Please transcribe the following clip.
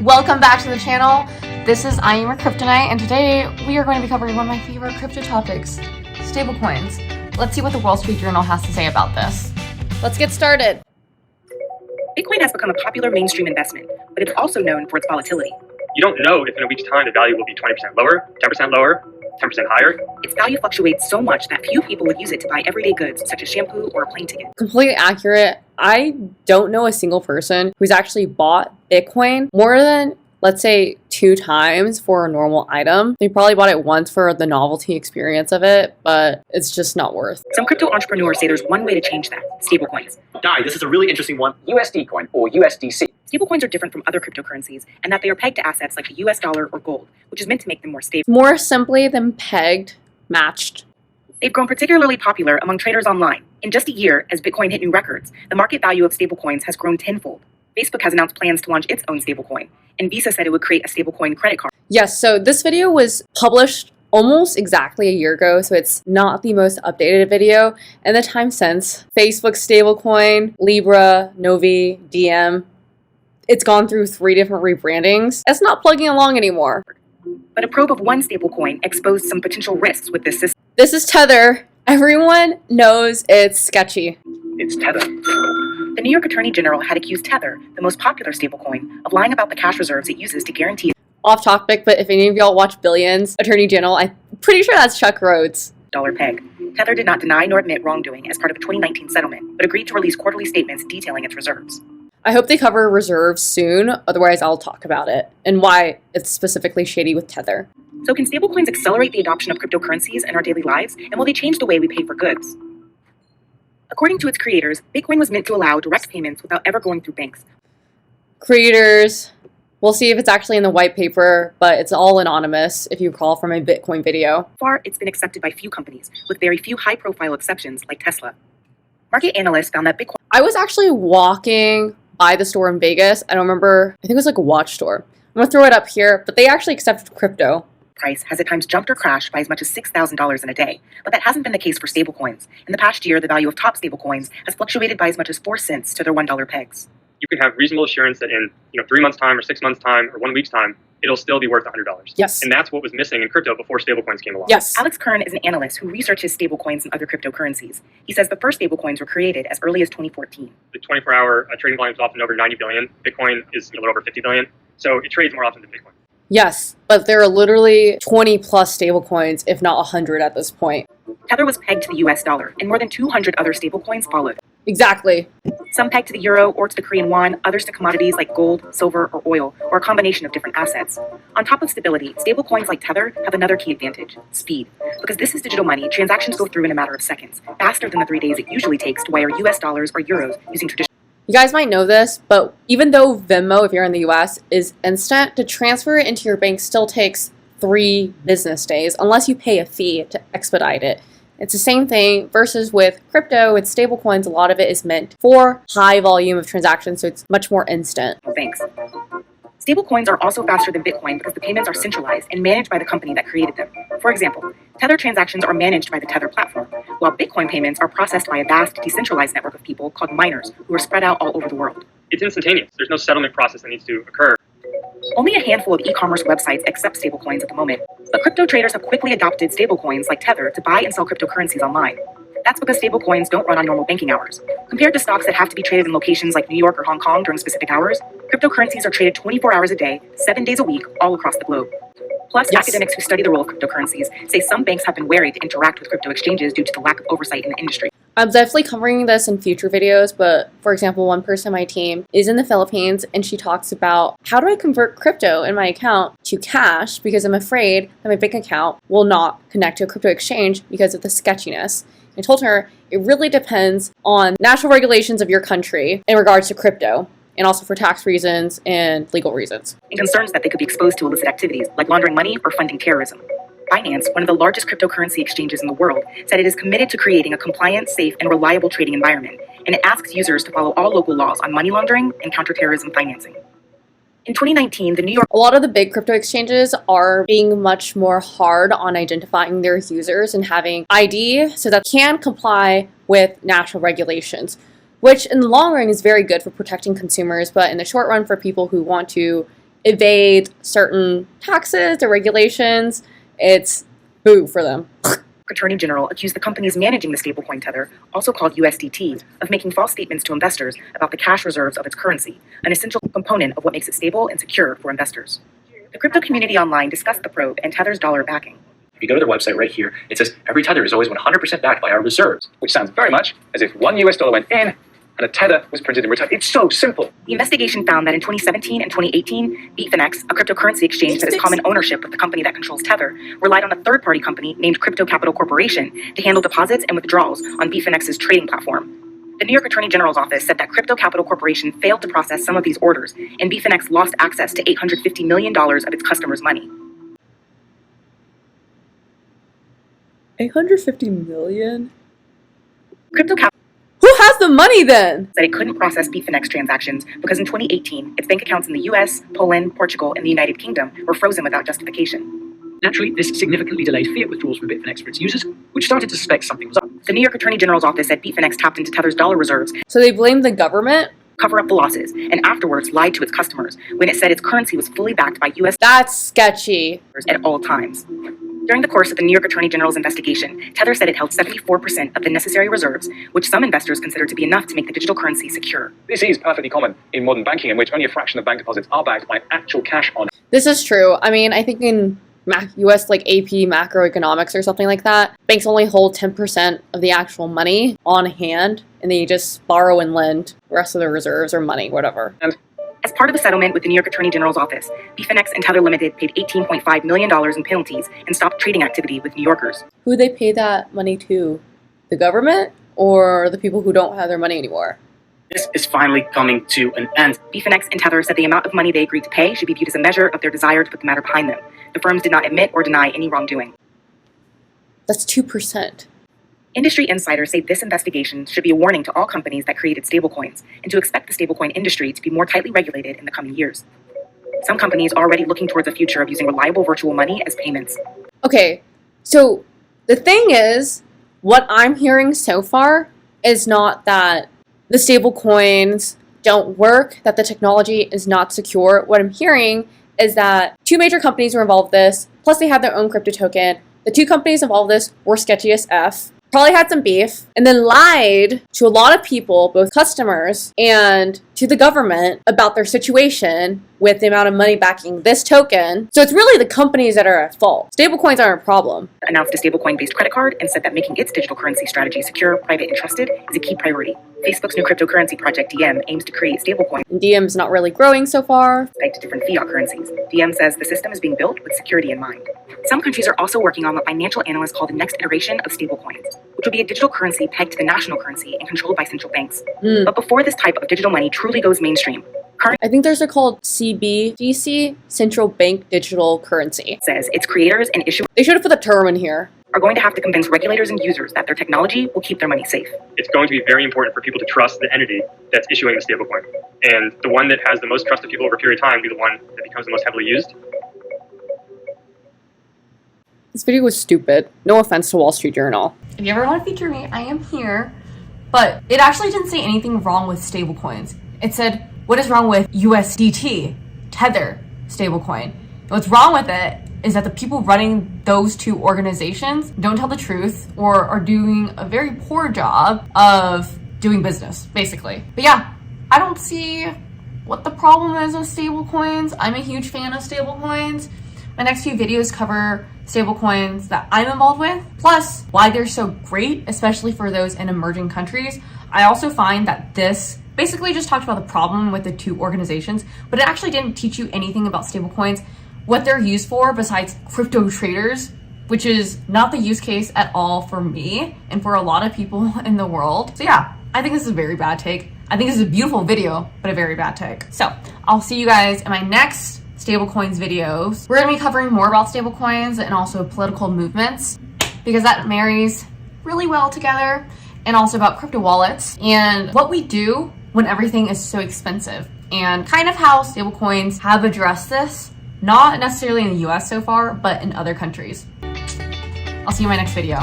Welcome back to the channel. This is Yᴏᴜᴜᴛᴜ, and today we are going to be covering one of my favorite crypto topics, stablecoins. Let's see what the Wall Street Journal has to say about this. Let's get started. Bitcoin has become a popular mainstream investment, but it's also known for its volatility. You don't know if in a week's time the value will be 20% lower, 10% lower, 10% higher. Its value fluctuates so much that few people would use it to buy everyday goods such as shampoo or a plane ticket. Completely accurate. I don't know a single person who's actually bought Bitcoin more than, let's say, 2 times for a normal item. They probably bought it once for the novelty experience of it, but it's just not worth. Some crypto entrepreneurs say there's one way to change that: stablecoins. Guy, this is a really interesting one. USD coin or USDC. Stablecoins are different from other cryptocurrencies in that they are pegged to assets like the US dollar or gold, which is meant to make them more stable. More simply than pegged, matched. They've grown particularly popular among traders online. In just a year, as Bitcoin hit new records, the market value of stablecoins has grown tenfold. Facebook has announced plans to launch its own stablecoin, and Visa said it would create a stablecoin credit card. Yes, so this video was published almost exactly a year ago, so it's not the most updated video. In the time since, Facebook stablecoin, Libra, Novi, DM, it's gone through 3 different rebrandings. It's not plugging along anymore. But a probe of one stablecoin exposed some potential risks with this system. This is Tether. Everyone knows it's sketchy. It's Tether. The New York Attorney General had accused Tether, the most popular stablecoin, of lying about the cash reserves it uses to guarantee Off topic, but if any of y'all watch Billions, Attorney General, I'm pretty sure that's Chuck Rhodes. dollar peg. Tether did not deny nor admit wrongdoing as part of a 2019 settlement, but agreed to release quarterly statements detailing its reserves. I hope they cover reserves soon, otherwise I'll talk about it and why it's specifically shady with Tether. So can stablecoins accelerate the adoption of cryptocurrencies in our daily lives, and will they change the way we pay for goods? According to its creators, Bitcoin was meant to allow direct payments without ever going through banks. Creators, we'll see if it's actually in the white paper, but it's all anonymous if you recall from my Bitcoin video. So far, it's been accepted by few companies, with very few high-profile exceptions like Tesla. Market analysts found that Bitcoin I was actually walking by the store in Vegas. I don't remember, I think it was like a watch store. I'm gonna throw it up here, but they actually accepted crypto. price has at times jumped or crashed by as much as $6,000 in a day, but that hasn't been the case for stablecoins. In the past year, the value of top stablecoins has fluctuated by as much as 4 cents to their $1 pegs. You can have reasonable assurance that in 3 months' time or 6 months' time or 1 week's time, it'll still be worth $100. Yes. And that's what was missing in crypto before stablecoins came along. Yes. Alex Kern is an analyst who researches stablecoins and other cryptocurrencies. He says the first stablecoins were created as early as 2014. The 24-hour trading volume is often over 90 billion. Bitcoin is a little over 50 billion. So it trades more often than Bitcoin. Yes, but there are literally 20 plus stablecoins, if not 100 at this point. Tether was pegged to the US dollar, and more than 200 other stablecoins followed. Exactly. Some pegged to the euro or to the Korean won, others to commodities like gold, silver, or oil, or a combination of different assets. On top of stability, stablecoins like Tether have another key advantage: speed. Because this is digital money, transactions go through in a matter of seconds, faster than the 3 days it usually takes to wire US dollars or euros using traditional. You guys might know this, but even though Venmo, if you're in the US, is instant, to transfer it into your bank still takes 3 business days, unless you pay a fee to expedite it. It's the same thing versus with crypto, with stablecoins, a lot of it is meant for high volume of transactions, so it's much more instant. Banks. Stablecoins are also faster than Bitcoin because the payments are centralized and managed by the company that created them. For example, Tether transactions are managed by the Tether platform, while Bitcoin payments are processed by a vast decentralized network of people called miners who are spread out all over the world. It's instantaneous. There's no settlement process that needs to occur. Only a handful of e-commerce websites accept stablecoins at the moment, but crypto traders have quickly adopted stablecoins like Tether to buy and sell cryptocurrencies online. That's because stablecoins don't run on normal banking hours. Compared to stocks that have to be traded in locations like New York or Hong Kong during specific hours, cryptocurrencies are traded 24 hours a day, 7 days a week, all across the globe. Plus, Yes. academics who study the role of cryptocurrencies say some banks have been wary to interact with crypto exchanges due to the lack of oversight in the industry. I'm definitely covering this in future videos, but for example, one person on my team is in the Philippines and she talks about how do I convert crypto in my account to cash because I'm afraid that my bank account will not connect to a crypto exchange because of the sketchiness. I told her it really depends on national regulations of your country in regards to crypto, and also for tax reasons and legal reasons. And concerns that they could be exposed to illicit activities like laundering money or funding terrorism. Binance, one of the largest cryptocurrency exchanges in the world, said it is committed to creating a compliant, safe, and reliable trading environment, and it asks users to follow all local laws on money laundering and counterterrorism financing. In 2019, the New York A lot of the big crypto exchanges are being much more hard on identifying their users and having ID so that can comply with national regulations, which in the long run is very good for protecting consumers, but in the short run for people who want to evade certain taxes or regulations, it's boo for them. Attorney General accused the companies managing the stablecoin Tether, also called USDT, of making false statements to investors about the cash reserves of its currency, an essential component of what makes it stable and secure for investors. The crypto community online discussed the probe and Tether's dollar backing. If you go to their website right here, it says every Tether is always 100% backed by our reserves, which sounds very much as if $1 US went in and a Tether was printed in return. It's so simple. The investigation found that in 2017 and 2018, Bitfinex, a cryptocurrency exchange that has common ownership with the company that controls Tether, relied on a third-party company named Crypto Capital Corporation to handle deposits and withdrawals on Bitfinex's trading platform. The New York Attorney General's office said that Crypto Capital Corporation failed to process some of these orders, and Bitfinex lost access to $850 million of its customers' money. $850 million? Crypto Capital Who has the money then? said it couldn't process Bitfinex transactions because in 2018, its bank accounts in the US, Poland, Portugal, and the United Kingdom were frozen without justification. Naturally, this significantly delayed fiat withdrawals from Bitfinex for its users, which started to suspect something was up. The New York Attorney General's office said Bitfinex tapped into Tether's dollar reserves, So they blame the government? cover up the losses, and afterwards lied to its customers when it said its currency was fully backed by US That's sketchy. dollars at all times. During the course of the New York Attorney General's investigation, Tether said it held 74% of the necessary reserves, which some investors consider to be enough to make the digital currency secure. This is perfectly common in modern banking, in which only a fraction of bank deposits are backed by actual cash on. This is true. I mean, I think in US like AP macroeconomics or something like that, banks only hold 10% of the actual money on hand, and they just borrow and lend the rest of the reserves or money, whatever. As part of the settlement with the New York Attorney General's office, Bitfinex and Tether Limited paid $18.5 million in penalties and stopped trading activity with New Yorkers. Who they pay that money to? The government or the people who don't have their money anymore? This is finally coming to an end. Bitfinex and Tether said the amount of money they agreed to pay should be viewed as a measure of their desire to put the matter behind them. The firms did not admit or deny any wrongdoing. That's 2%. Industry insiders say this investigation should be a warning to all companies that created stablecoins and to expect the stablecoin industry to be more tightly regulated in the coming years. Some companies are already looking towards a future of using reliable virtual money as payments. Okay, so the thing is, what I'm hearing so far is not that the stablecoins don't work, that the technology is not secure. What I'm hearing is that two major companies were involved in this, plus they had their own crypto token. The two companies involved in this were sketchy as F, probably had some beef, and then lied to a lot of people, both customers and to the government, about their situation with the amount of money backing this token. So it's really the companies that are at fault. Stablecoins aren't a problem. Announced a stablecoin-based credit card and said that making its digital currency strategy secure, private, and trusted is a key priority. Facebook's new cryptocurrency project, Diem, aims to create stablecoins And Diem's not really growing so far. pegged to different fiat currencies. Diem says the system is being built with security in mind. Some countries are also working on what financial analysts call the next iteration of stablecoins, which would be a digital currency pegged to the national currency and controlled by central banks. But before this type of digital money truly goes mainstream, I think those are called CBDC, Central Bank Digital Currency. says its creators and issuers They should have put the term in here. are going to have to convince regulators and users that their technology will keep their money safe. It's going to be very important for people to trust the entity that's issuing the stablecoin. And the one that has the most trust of people over a period of time will be the one that becomes the most heavily used. This video was stupid. No offense to Wall Street Journal. If you ever want to feature me, I am here. But it actually didn't say anything wrong with stablecoins. It said, what is wrong with USDT, Tether, stablecoin? What's wrong with it is that the people running those two organizations don't tell the truth or are doing a very poor job of doing business, basically. But yeah, I don't see what the problem is with stablecoins. I'm a huge fan of stablecoins. My next few videos cover stablecoins that I'm involved with, plus why they're so great, especially for those in emerging countries. I also find that this basically just talked about the problem with the two organizations, but it actually didn't teach you anything about stablecoins, what they're used for besides crypto traders, which is not the use case at all for me and for a lot of people in the world. So yeah, I think this is a very bad take. I think this is a beautiful video, but a very bad take. So I'll see you guys in my next stablecoins videos. We're gonna be covering more about stablecoins and also political movements because that marries really well together, and also about crypto wallets and what we do when everything is so expensive and kind of how stablecoins have addressed this, not necessarily in the US so far, but in other countries. I'll see you in my next video.